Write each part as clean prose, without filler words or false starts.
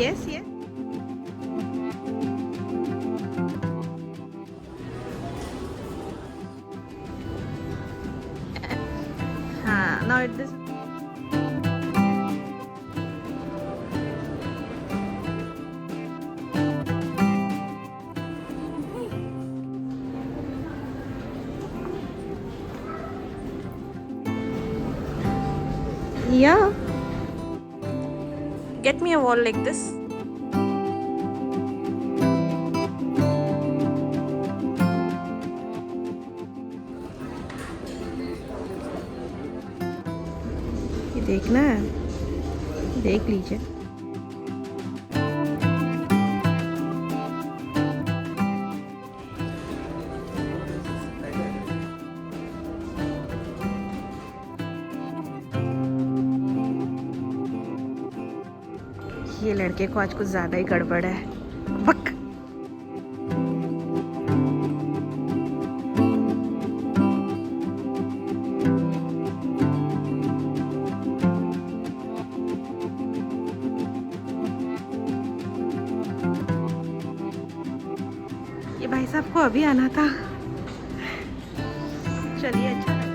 Yes, yes. Now it this. Yeah. Get me a wall like this. ये देखना है, देख लीजिए। ये लड़के को आज कुछ ज्यादा ही गड़बड़ है। बक। ये भाई साहब को अभी आना था। चलिए, अच्छा लगा।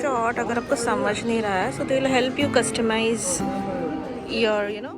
शॉर्ट, अगर आपको समझ नहीं रहा है, so they will help you customize your, you know.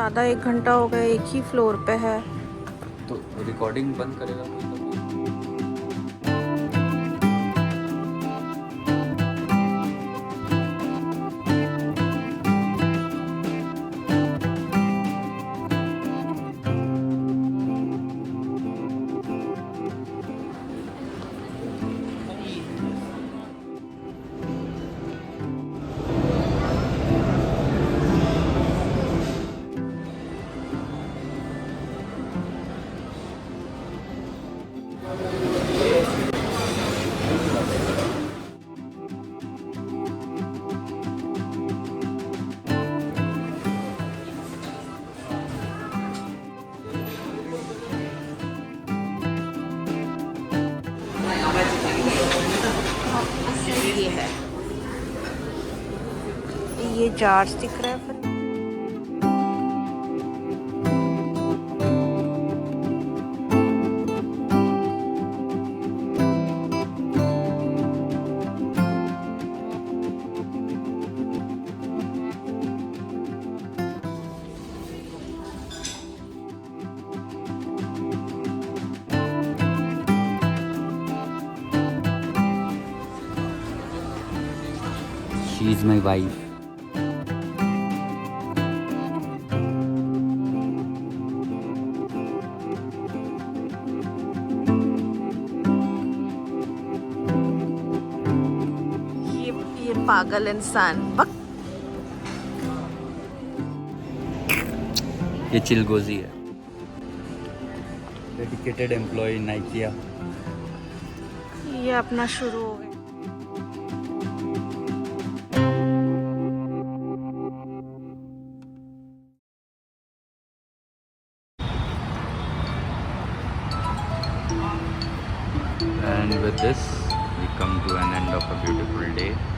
आधा 1 घंटा हो गया, एक ही फ्लोर पे है। तो रिकॉर्डिंग बंद करेगा तो ये है, ये जार्स दिख रहा है फिर। She is my wife. ये पागल इंसान। बक। ये चिलगोजी है, डेडिकेटेड एम्प्लॉय इन IKEA। ये अपना शुरू हो गया। And with this, we come to an end of a beautiful day.